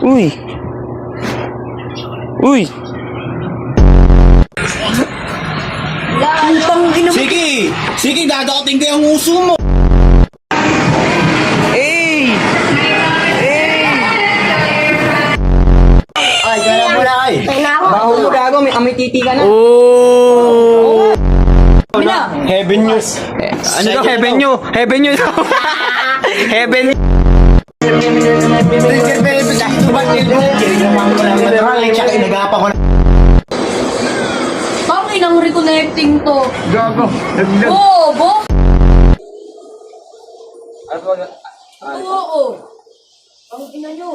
Uy! Uy! Sige! Sige, dadating ko yung uso mo! Hey! Hey! Ay, kaya mo na ay! Baho mo gago, may titi ka na. Oh! Heaven news! Ano daw? Heaven nyo! Heaven nyo daw! Heaven! Bakit ang reconnecting to? Gago! Bobo! Oo. Ang ina nyo.